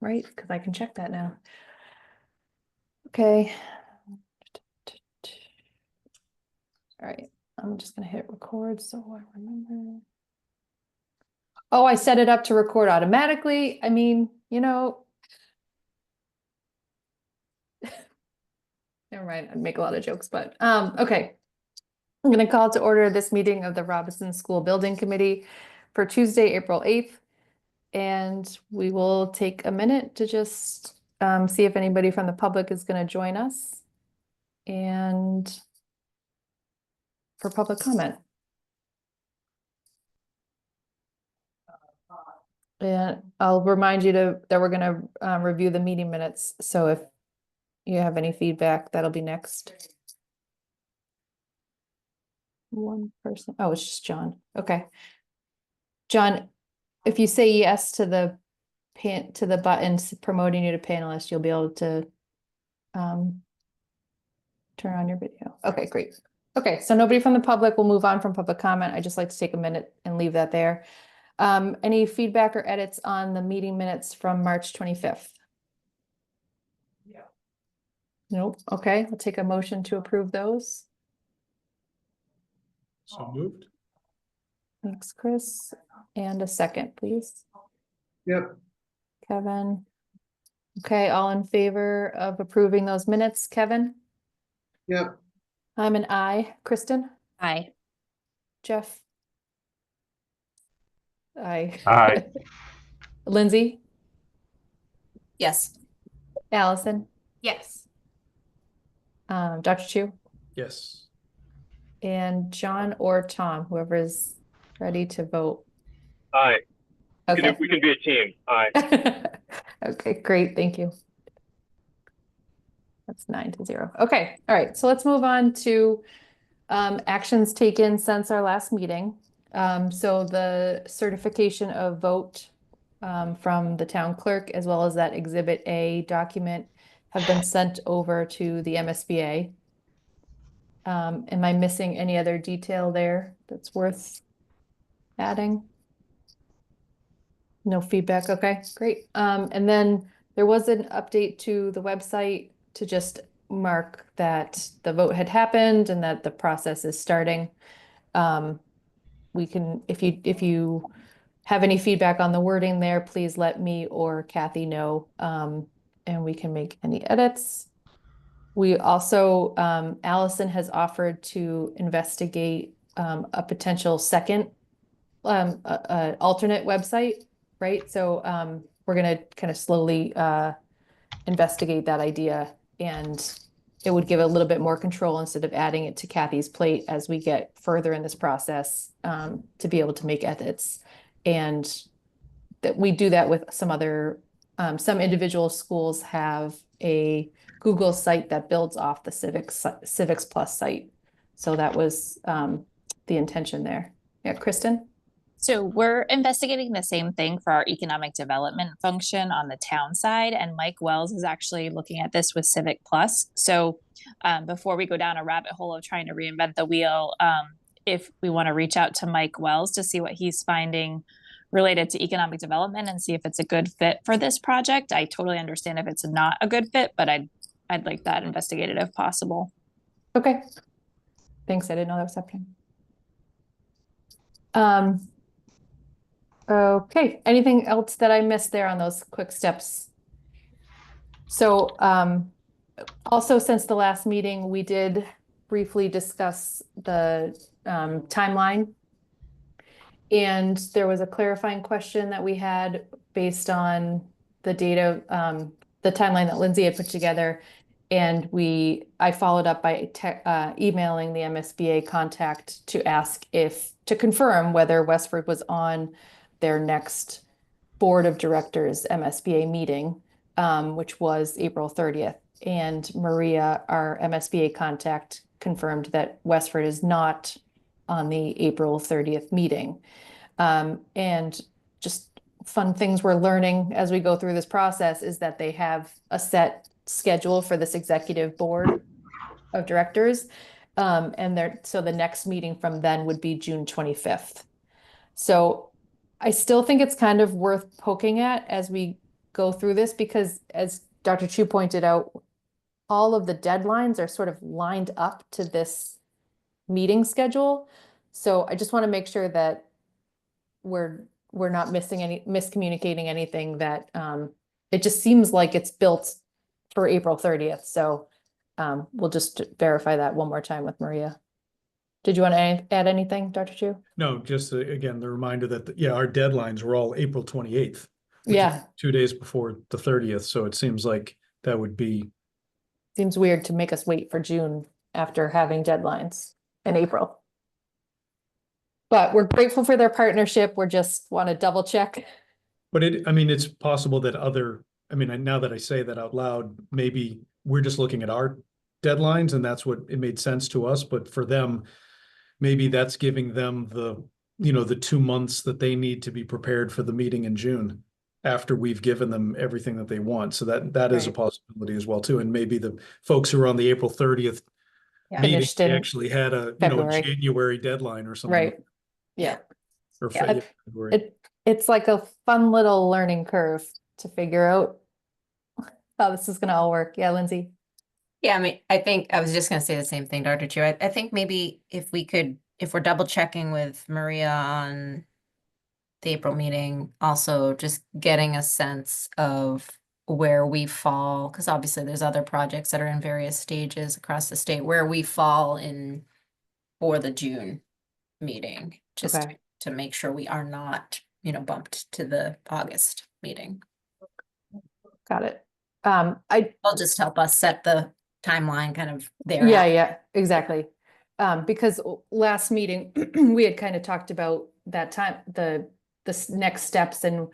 right? Because I can check that now. Okay. All right, I'm just gonna hit record so I remember. Oh, I set it up to record automatically. I mean, never mind, I'd make a lot of jokes, but okay. I'm gonna call to order this meeting of the Robinson School Building Committee for Tuesday, April 8th. And we will take a minute to just see if anybody from the public is gonna join us. And for public comment. And I'll remind you that we're gonna review the meeting minutes. So if you have any feedback, that'll be next. One person. Oh, it's just John. Okay. John, if you say yes to the button promoting you to panelist, you'll be able to turn on your video. Okay, great. Okay, so nobody from the public will move on from public comment. I just like to take a minute and leave that there. Any feedback or edits on the meeting minutes from March 25th? Yeah. Nope. Okay, I'll take a motion to approve those. So moved. Thanks, Chris. And a second, please. Yep. Kevin. Okay, all in favor of approving those minutes, Kevin? Yep. I'm an aye. Kristen? Aye. Jeff? Aye. Aye. Lindsay? Yes. Allison? Yes. Dr. Chu? Yes. And John or Tom, whoever is ready to vote. Aye. Okay. We can be a team. Aye. Okay, great. Thank you. That's 9-0. Okay. All right. So let's move on to actions taken since our last meeting. So the certification of vote from the town clerk, as well as that Exhibit A document, have been sent over to the MSBA. Am I missing any other detail there that's worth adding? No feedback. Okay, great. And then there was an update to the website to just mark that the vote had happened and that the process is starting. We can, if you have any feedback on the wording there, please let me or Kathy know, and we can make any edits. We also, Allison has offered to investigate a potential second alternate website, right? So we're gonna kind of slowly investigate that idea, and it would give a little bit more control instead of adding it to Kathy's plate as we get further in this process to be able to make edits. And that we do that with some other, some individual schools have a Google site that builds off the Civics Plus site. So that was the intention there. Yeah, Kristen? So we're investigating the same thing for our economic development function on the town side, and Mike Wells is actually looking at this with Civic Plus. So before we go down a rabbit hole of trying to reinvent the wheel, if we want to reach out to Mike Wells to see what he's finding related to economic development and see if it's a good fit for this project. I totally understand if it's not a good fit, but I'd like that investigated if possible. Okay. Thanks. I didn't know that was happening. Okay. Anything else that I missed there on those quick steps? So also since the last meeting, we did briefly discuss the timeline. And there was a clarifying question that we had based on the data, the timeline that Lindsay had put together. And I followed up by emailing the MSBA contact to ask to confirm whether Westford was on their next board of directors MSBA meeting, which was April 30th. And Maria, our MSBA contact, confirmed that Westford is not on the April 30th meeting. And just fun things we're learning as we go through this process is that they have a set schedule for this executive board of directors. And so the next meeting from then would be June 25th. So I still think it's kind of worth poking at as we go through this because as Dr. Chu pointed out, all of the deadlines are sort of lined up to this meeting schedule. So I just want to make sure that we're not miscommunicating anything, that it just seems like it's built for April 30th. So we'll just verify that one more time with Maria. Did you want to add anything, Dr. Chu? No, just again, the reminder that, yeah, our deadlines were all April 28th. Yeah. 2 days before the 30th. So it seems like that would be. Seems weird to make us wait for June after having deadlines in April. But we're grateful for their partnership. We're just want to double check. But I mean, it's possible that now that I say that out loud, maybe we're just looking at our deadlines and that's what it made sense to us. But for them, maybe that's giving them the 2 months that they need to be prepared for the meeting in June after we've given them everything that they want. So that is a Right. possibility as well too. And maybe the folks who are on the April 30th meeting Finished in actually had a February. January deadline or something. Right. Yeah. Or Yeah. February. It's like a fun little learning curve to figure out how this is going to all work. Yeah, Lindsay. Yeah, I mean, I think I was just gonna say the same thing, Dr. Chu. I think maybe if we're double checking with Maria on the April meeting, also just getting a sense of where we fall, because obviously there's other projects that are in various stages across the state, where we fall in for the June meeting, just Okay. to make sure we are not, bumped to the August meeting. Got it. It'll just help us set the timeline kind of there. Yeah, exactly. Because last meeting, we had kind of talked about that time, the next steps and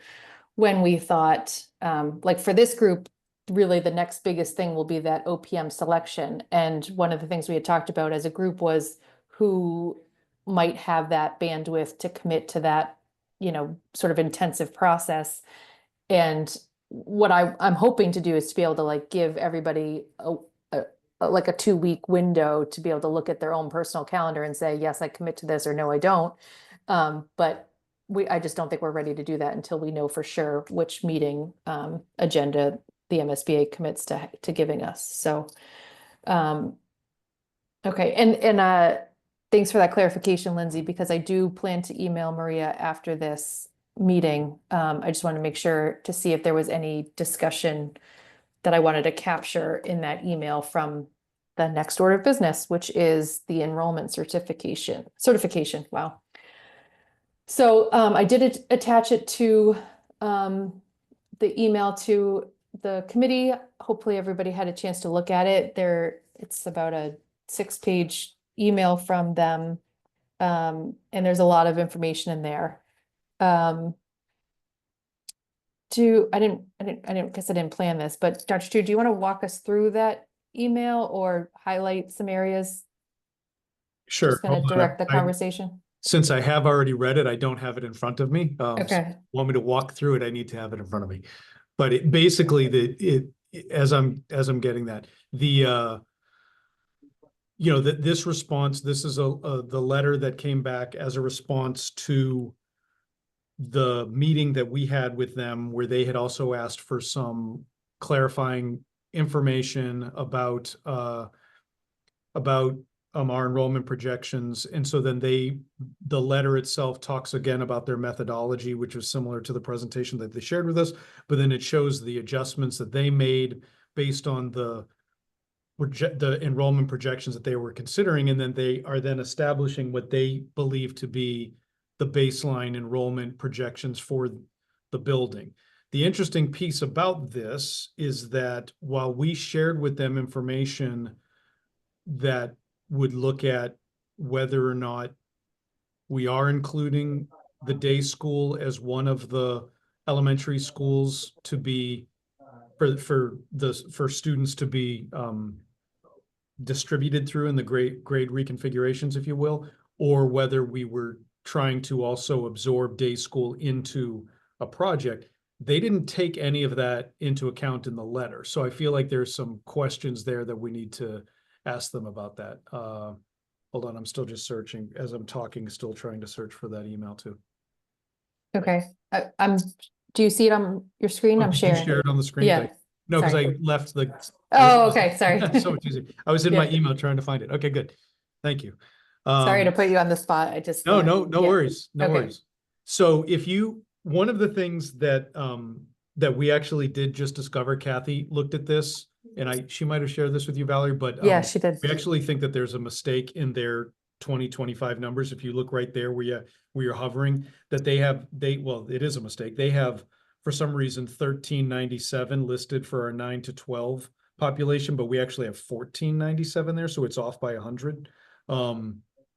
when we thought, like for this group, really the next biggest thing will be that OPM selection. And one of the things we had talked about as a group was who might have that bandwidth to commit to that, sort of intensive process. And what I'm hoping to do is to be able to like give everybody like a 2-week window to be able to look at their own personal calendar and say, yes, I commit to this, or no, I don't. But I just don't think we're ready to do that until we know for sure which meeting agenda the MSBA commits to giving us. So, okay. And thanks for that clarification, Lindsay, because I do plan to email Maria after this meeting. I just want to make sure to see if there was any discussion that I wanted to capture in that email from the next order of business, which is the enrollment certification. Wow. So I did attach it to the email to the committee. Hopefully everybody had a chance to look at it. It's about a 6-page email from them. And there's a lot of information in there. I didn't plan this, but Dr. Chu, do you want to walk us through that email or highlight some areas? Sure. Just going to direct the conversation. Since I have already read it, I don't have it in front of me. Okay. So if you want me to walk through it, I need to have it in front of me. But it basically as I'm getting that, this response, this is the letter that came back as a response to the meeting that we had with them, where they had also asked for some clarifying information about our enrollment projections. And so then the letter itself talks again about their methodology, which was similar to the presentation that they shared with us, but then it shows the adjustments that they made based on the enrollment projections that they were considering. And then they are then establishing what they believe to be the baseline enrollment projections for the building. The interesting piece about this is that while we shared with them information that would look at whether or not we are including the day school as one of the elementary schools to be for students to be distributed through in the grade reconfigurations, if you will, or whether we were trying to also absorb day school into a project. They didn't take any of that into account in the letter. So I feel like there's some questions there that we need to ask them about that. Hold on, I'm still just searching as I'm talking, still trying to search for that email too. Okay, I'm Do you see it on your screen? Oh, I'm did you sharing. share it on the screen? Yeah. Thank- No, because I Sorry. left the. Oh, okay, sorry. So much easier. I was in my Yeah. email trying to find it. Okay, good. Thank you. Sorry to Um, put you on the spot. I just. No, no yeah. worries, no Okay. worries. So one of the things that, that we actually did just discover, Kathy looked at this, and she might have shared this with you, Valerie, but Yeah, she did. we actually think that there's a mistake in their 2025 numbers. If you look right there where you're hovering, that well, it is a mistake. They have, for some reason, 1397 listed for our 9 to 12 population, but we actually have 1497 there, so it's off by 100.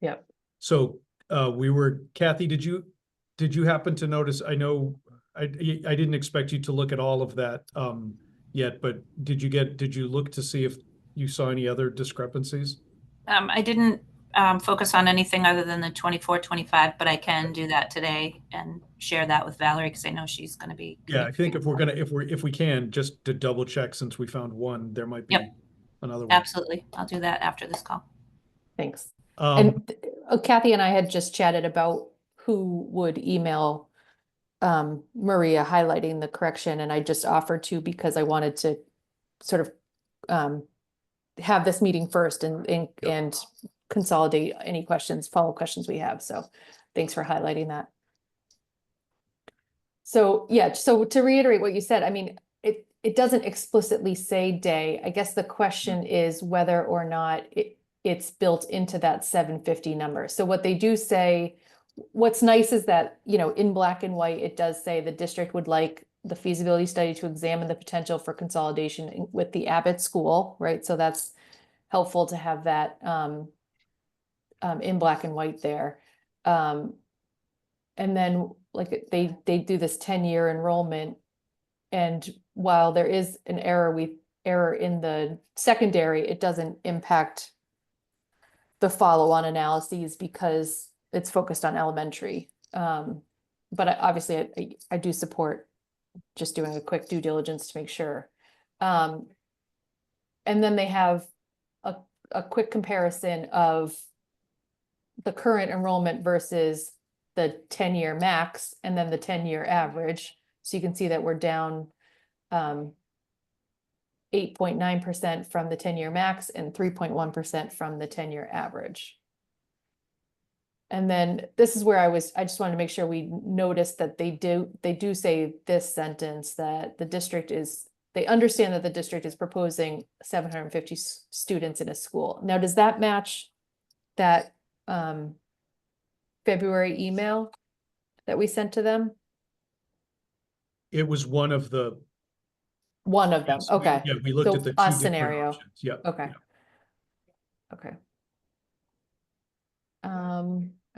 Yep. So Kathy, did you happen to notice, I know I didn't expect you to look at all of that yet, but did you look to see if you saw any other discrepancies? I didn't focus on anything other than the 24-25, but I can do that today and share that with Valerie because I know she's going to be. Yeah, I think if we can, just to double check, since we found one, there might be Yep. another one. Absolutely. I'll do that after this call. Thanks. Um, And Kathy and I had just chatted about who would email Maria highlighting the correction, and I just offered to because I wanted to sort of have this meeting first and consolidate any follow-up questions we have. So thanks for highlighting that. So yeah, so to reiterate what you said, I mean, it doesn't explicitly say day. I guess the question is whether or not it's built into that 750 number. So what they do say, what's nice is that, in black and white, it does say the district would like the feasibility study to examine the potential for consolidation with the Abbott School, right? So that's helpful to have that in black and white there. And then like they do this 10-year enrollment. And while there is an error in the secondary, it doesn't impact the follow-on analyses because it's focused on elementary. But obviously I do support just doing a quick due diligence to make sure. And then they have a quick comparison of the current enrollment versus the 10-year max and then the 10-year average. So you can see that we're down 8.9% from the 10-year max and 3.1% from the 10-year average. And then this is where I just wanted to make sure we noticed that they do say this sentence, that they understand that the district is proposing 750 students in a school. Now, does that match that February email that we sent to them? It was one of them. Yes, okay. Yeah, we looked So at the two a different scenario. options. Yeah. Okay. Yeah. Okay.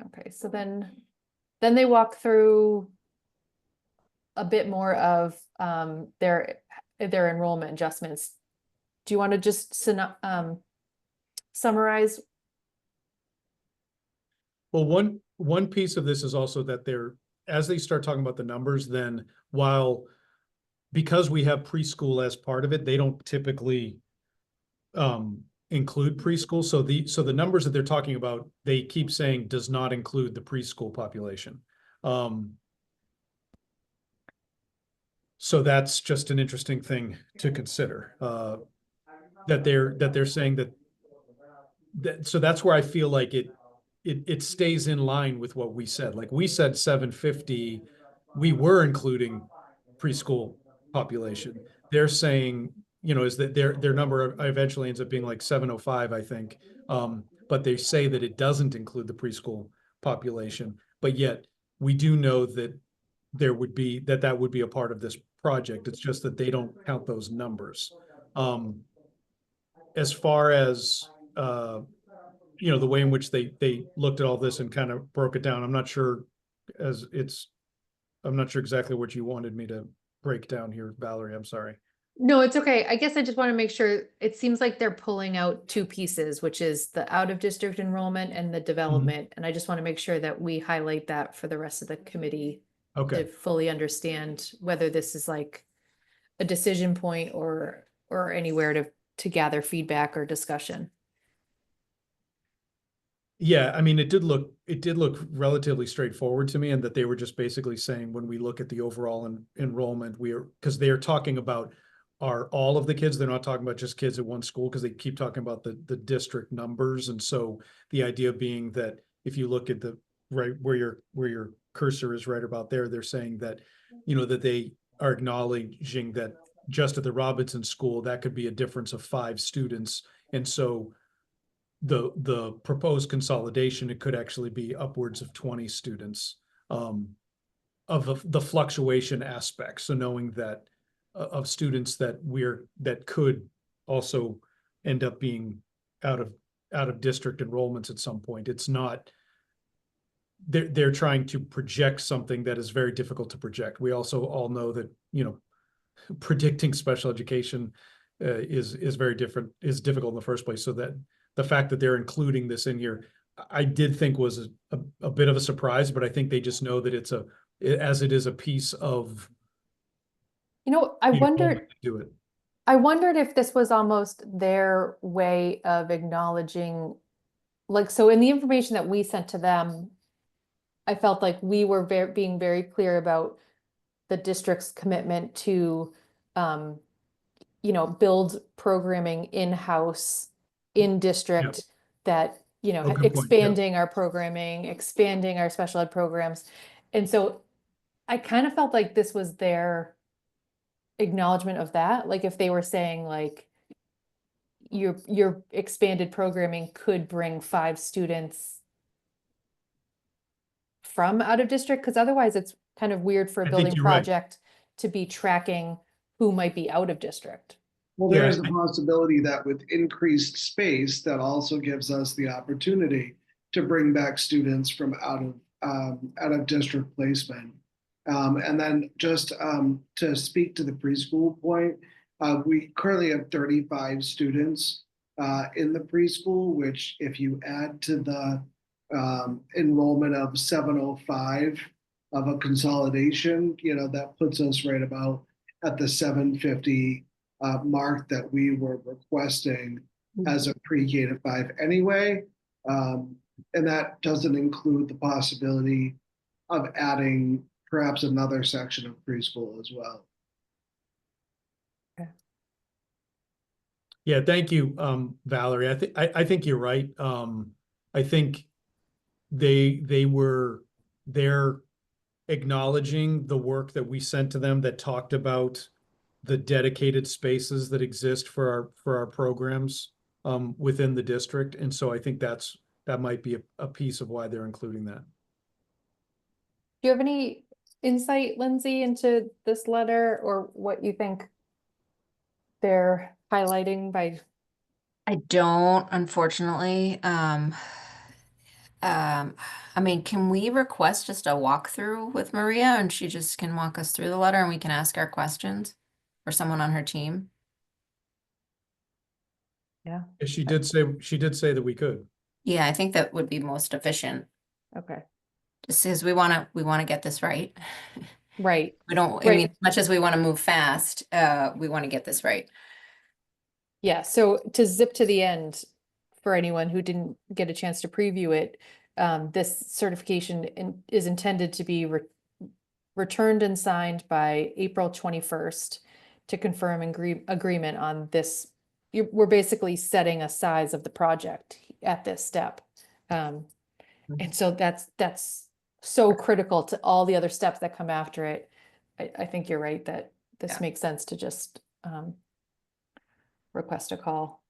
Okay, so then they walk through a bit more of their enrollment adjustments. Do you want to just summarize? Well, one piece of this is also that as they start talking about the numbers, then because we have preschool as part of it, they don't typically include preschool. So the numbers that they're talking about, they keep saying does not include the preschool population. So that's just an interesting thing to consider, that they're saying that so that's where I feel like it stays in line with what we said. Like we said 750, we were including preschool population. They're saying, is that their number eventually ends up being like 705, I think. But they say that it doesn't include the preschool population, but yet we do know that that would be a part of this project. It's just that they don't count those numbers. As far as the way in which they looked at all this and kind of broke it down, I'm not sure exactly what you wanted me to break down here, Valerie. I'm sorry. No, it's okay. I guess I just want to make sure, it seems like they're pulling out two pieces, which is the out of district enrollment and the development. And I just want to make sure that we highlight that for the rest of the committee Okay. to fully understand whether this is like a decision point or anywhere to gather feedback or discussion. Yeah, I mean, it did look relatively straightforward to me, and that they were just basically saying, when we look at the overall enrollment, because they are talking about are all of the kids, they're not talking about just kids at one school, because they keep talking about the district numbers. And so the idea being that if you look at the right where your cursor is right about there, they're saying that, that they are acknowledging that just at the Robinson School, that could be a difference of 5 students. And so the proposed consolidation, it could actually be upwards of 20 students, of the fluctuation aspect. So knowing that of students that could also end up being out of district enrollments at some point. It's not, they're trying to project something that is very difficult to project. We also all know that, predicting special education is difficult in the first place. So that the fact that they're including this in here, I did think was a bit of a surprise, but I think they just know that as it is a piece of. I the enrollment wondered, to do it. I wondered if this was almost their way of acknowledging, like, so in the information that we sent to them, I felt like we were being very clear about the district's commitment to, build programming in-house, in district, that, Oh, good point, yeah. expanding our programming, expanding our special ed programs. And so I kind of felt like this was their acknowledgement of that. Like if they were saying like, your expanded programming could bring 5 students from out of district, because otherwise it's kind of weird for a I think building you're right. project to be tracking who might be out of district. Well, there Yeah, is a possibility that with increased space, that also gives us the opportunity to bring back students from out of district placement. And then just to speak to the preschool point, we currently have 35 students in the preschool, which if you add to the enrollment of 705 of a consolidation, that puts us right about at the 750 mark that we were requesting as a pre-K to 5 anyway. And that doesn't include the possibility of adding perhaps another section of preschool as well. Yeah, thank you, Valerie. I think you're right. I think they're acknowledging the work that we sent to them that talked about the dedicated spaces that exist for our programs within the district. And so I think that might be a piece of why they're including that. Do you have any insight, Lindsay, into this letter, or what you think they're highlighting by? I don't, unfortunately. I mean, can we request just a walkthrough with Maria and she just can walk us through the letter and we can ask our questions, or someone on her team? Yeah. She did say that we could. Yeah, I think that would be most efficient. Okay. Just because we want to get this right. Right. We don't, I Right. mean, as much as we want to move fast, we want to get this right. Yeah. So to zip to the end, for anyone who didn't get a chance to preview it, this certification is intended to be returned and signed by April 21st to confirm agreement on this. We're basically setting a size of the project at this step. And so that's so critical to all the other steps that come after it. I think you're right that this makes sense to just request a call.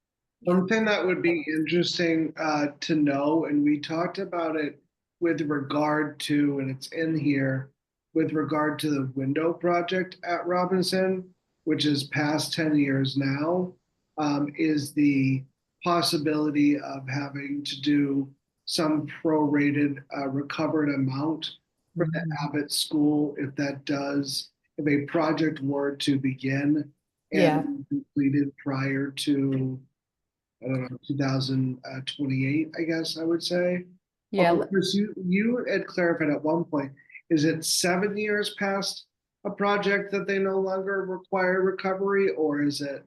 One thing that would be interesting to know, and we talked about it with regard to, and it's in here, with regard to the window project at Robinson, which is past 10 years now, is the possibility of having to do some prorated recovered amount for the Abbott School if a project were to begin and completed prior to, I don't know, 2028, I guess I would say. Yeah. Chris, you had clarified at one point, is it 7 years past a project that they no longer require recovery, or is it?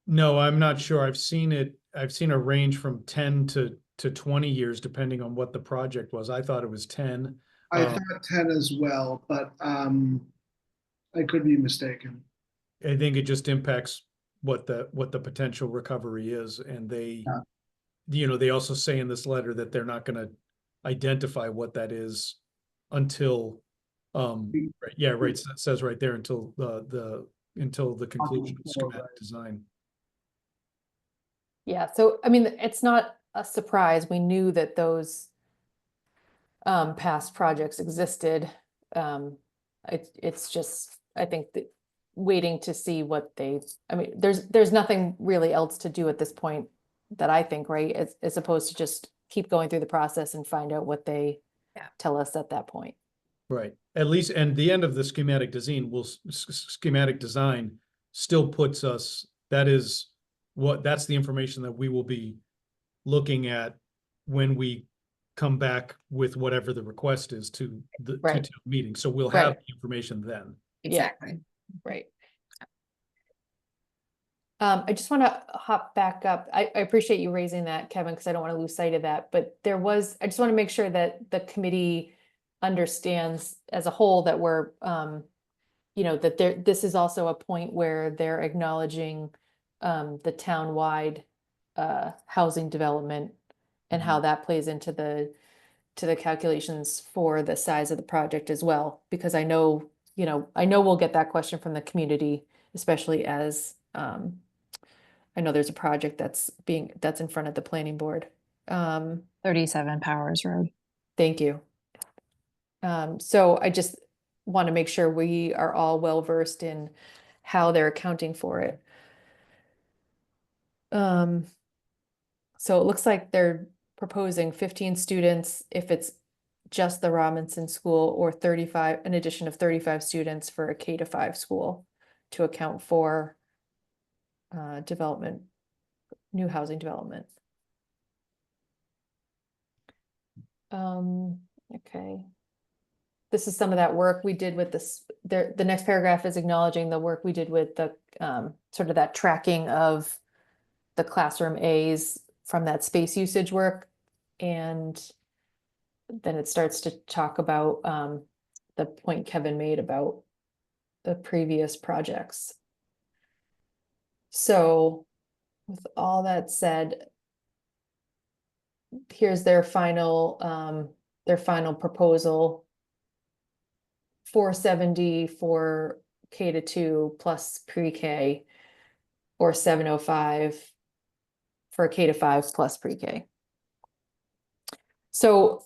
No, I'm not sure. I've seen it. I've seen a range from 10 to 20 years, depending on what the project was. I thought it was 10. I thought 10 as well, but I could be mistaken. I think it just impacts what the potential recovery is, and they, Yeah. you know, they also say in this letter that they're not going to identify what that is until, yeah, right, it says right there until the conclusion of schematic design. Yeah, so I mean, it's not a surprise. We knew that those past projects existed. It's just, I think that waiting to see what they, I mean, there's nothing really else to do at this point that I think, right? As opposed to just keep going through the process and find out what they tell us at that point. Right, at least, and the end of the schematic design will schematic design still puts us, that's the information that we will be looking at when we come back with whatever the request is to the to Right. town meeting. So we'll Right. have the information then. Exactly. Right. I just want to hop back up. I appreciate you raising that, Kevin, because I don't want to lose sight of that. But I just want to make sure that the committee understands as a whole that we're, that this is also a point where they're acknowledging the town-wide housing development and how that plays into the calculations for the size of the project as well. Because I know we'll get that question from the community, especially as I know there's a project that's in front of the planning board. 37 Powers Road. Thank you. So I just want to make sure we are all well versed in how they're accounting for it. So it looks like they're proposing 15 students if it's just the Robinson School, or an addition of 35 students for a K-5 school to account for new housing development. Okay. This is some of that work we did with this. The next paragraph is acknowledging the work we did with the sort of that tracking of the classroom A's from that space usage work. And then it starts to talk about the point Kevin made about the previous projects. So with all that said, here's their final proposal. 470 for K-2 plus pre-K, or 705 for K-5 plus pre-K. So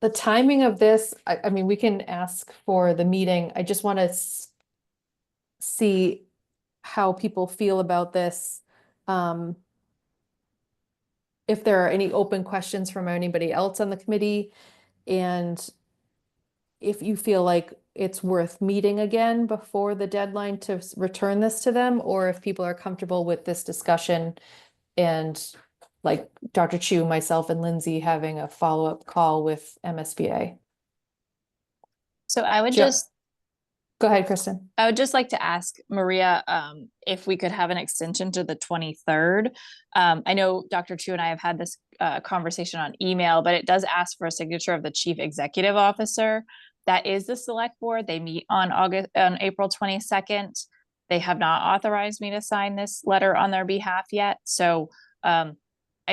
the timing of this, I mean, we can ask for the meeting. I just want to see how people feel about this. If there are any open questions from anybody else on the committee, and if you feel like it's worth meeting again before the deadline to return this to them, or if people are comfortable with this discussion and like Dr. Chu, myself, and Lindsay having a follow-up call with MSBA. So I would Sure. just Go ahead, Kristen. I would just like to ask Maria if we could have an extension to the 23rd. I know Dr. Chu and I have had this conversation on email, but it does ask for a signature of the chief executive officer. That is the select board. They meet on April 22nd. They have not authorized me to sign this letter on their behalf yet. So I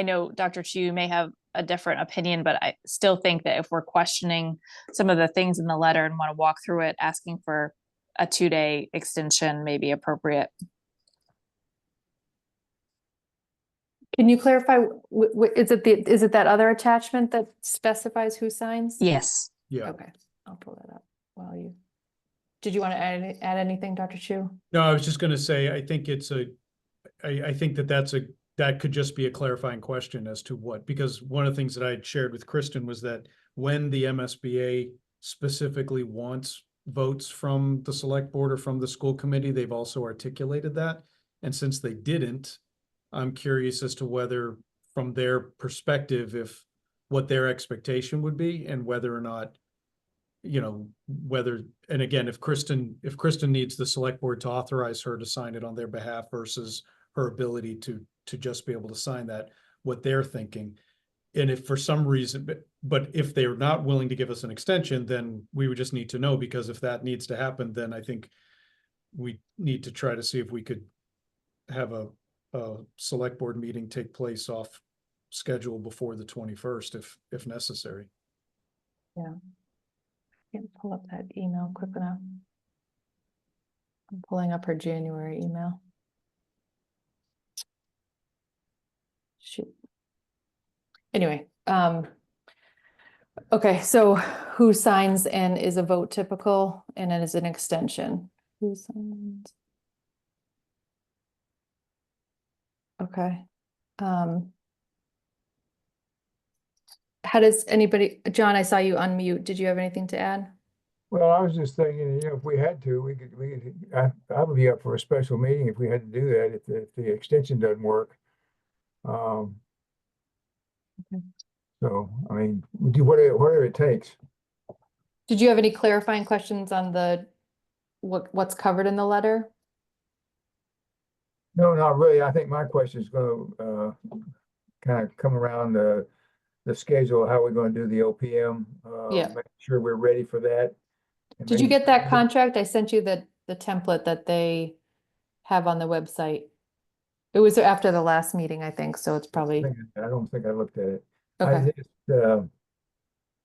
know Dr. Chu may have a different opinion, but I still think that if we're questioning some of the things in the letter and want to walk through it, asking for a 2-day extension may be appropriate. Can you clarify, is it that other attachment that specifies who signs? Yes. Yeah. Okay, I'll pull that up while you. Did you want to add anything, Dr. Chu? No, I was just going to say, I think I think that could just be a clarifying question as to what, because one of the things that I had shared with Kristen was that when the MSBA specifically wants votes from the select board or from the school committee, they've also articulated that. And since they didn't, I'm curious as to whether, from their perspective, what their expectation would be, and whether or not, and again, if Kristen needs the select board to authorize her to sign it on their behalf versus her ability to just be able to sign that, what they're thinking. And if for some reason, but if they're not willing to give us an extension, then we would just need to know, because if that needs to happen, then I think we need to try to see if we could have a select board meeting take place off schedule before the 21st, if necessary. Yeah. Can't pull up that email quick enough. I'm pulling up her January email. Shoot. Anyway, okay, so who signs and is a vote typical and then is an extension? Who signs? Okay. How does anybody, John, I saw you unmute. Did you have anything to add? Well, I was just thinking, if we had to, I would be up for a special meeting if we had to do that, if the extension doesn't work. Okay. So, I mean, we do whatever it takes. Did you have any clarifying questions on what's covered in the letter? No, not really. I think my question is gonna kind of come around the schedule, how we're gonna do the OPM. Yeah. Make sure we're ready for that. And Did you maybe- get that contract? I sent you the template that they have on the website. It was after the last meeting, I think, so it's probably, I don't think I looked at it. okay.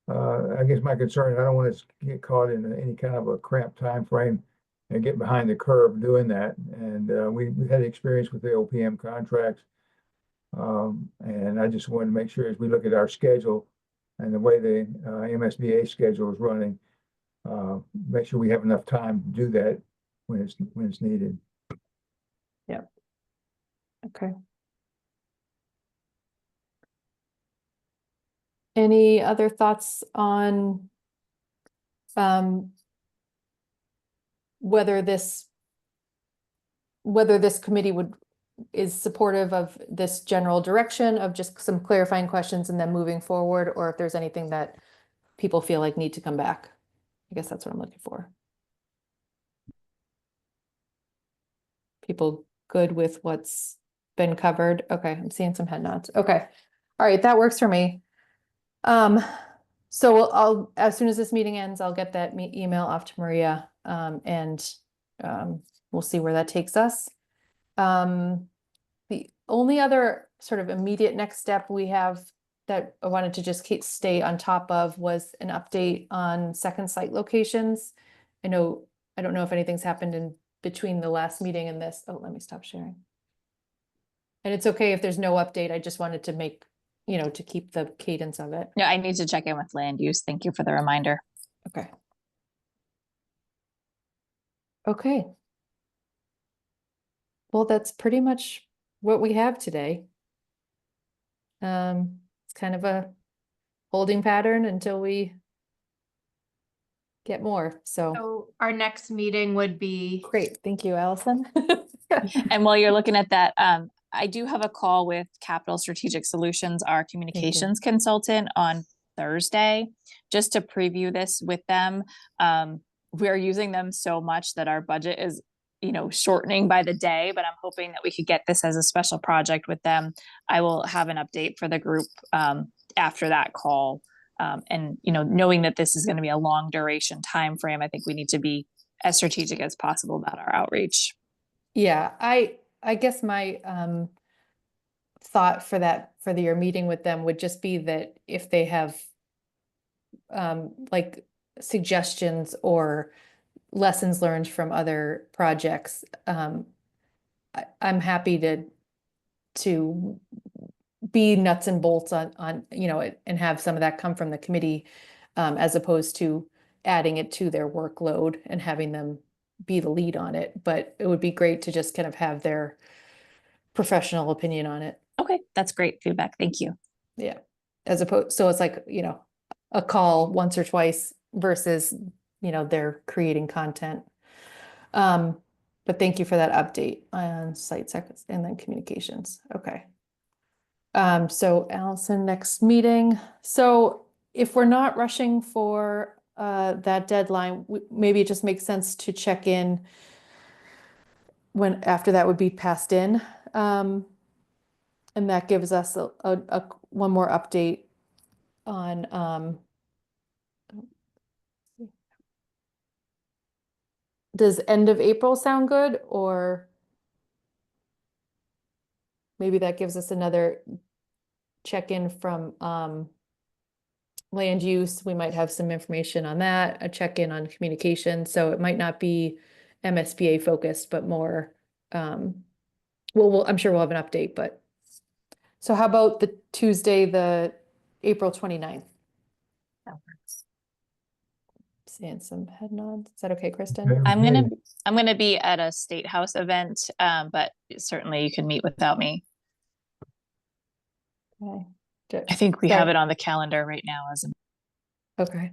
I guess my concern, I don't want to get caught in any kind of a cramped time frame and get behind the curve doing that. And we had experience with the OPM contracts. And I just wanted to make sure as we look at our schedule and the way the MSBA schedule is running, make sure we have enough time to do that when it's needed. Okay. Any other thoughts on whether this committee is supportive of this general direction of just some clarifying questions and then moving forward, or if there's anything that people feel like need to come back? I guess that's what I'm looking for. People good with what's been covered? Okay, I'm seeing some head nods. Okay. All right, that works for me. So I'll, as soon as this meeting ends, I'll get that email off to Maria, and we'll see where that takes us. The only other sort of immediate next step we have that I wanted to just stay on top of was an update on second site locations. I don't know if anything's happened in between the last meeting and this. Oh, let me stop sharing. And it's okay if there's no update. I just wanted to make, to keep the cadence of it. No, I need to check in with land use. Thank you for the reminder. Okay. Okay. Well, that's pretty much what we have today. It's kind of a holding pattern until we get more. So our next meeting would be. great. Thank you, Allison. And while you're looking at that, I do have a call with Capital Strategic Solutions, our communications consultant, on Thursday, just to preview this with them. We're using them so much that our budget is, shortening by the day, but I'm hoping that we could get this as a special project with them. I will have an update for the group after that call. And, knowing that this is going to be a long duration time frame, I think we need to be as strategic as possible about our outreach. Yeah, I guess my thought for your meeting with them would just be that if they have like suggestions or lessons learned from other projects, I'm happy to be nuts and bolts on and have some of that come from the committee, as opposed to adding it to their workload and having them be the lead on it. But it would be great to just kind of have their professional opinion on it. Okay, that's great feedback. Thank you. Yeah. As opposed, so it's like, a call once or twice versus, they're creating content. But thank you for that update on site seconds and then communications. Okay. So Allison, next meeting. So if we're not rushing for that deadline, maybe it just makes sense to check in after that would be passed in. And that gives us one more update on, does end of April sound good, or maybe that gives us another check-in from land use? We might have some information on that, a check-in on communication, so it might not be MSBA focused, but more, well, I'm sure we'll have an update, but. So how about the Tuesday, the April 29th? That works. Seeing some head nods. Is that okay, Kristen? Okay. I'm gonna be at a State House event, but certainly you can meet without me. Okay. I think we Sorry. have it on the calendar right now as a Okay.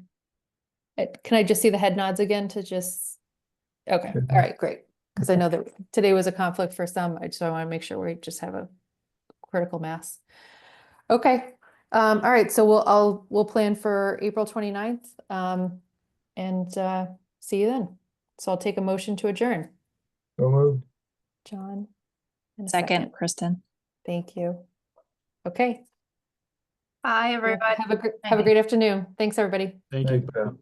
Can I just see the head nods again to just, okay, Sure. all right, great. Because I know that today was a conflict for some, I want to make sure we just have a critical mass. Okay, all right, so we'll plan for April 29th, and see you then. So I'll take a motion to adjourn. So moved. John? and a second, Kristen. Thank you. Okay. Bye, Well, everybody. Have a great afternoon. Thanks, everybody. Thank you. Thanks, Beth.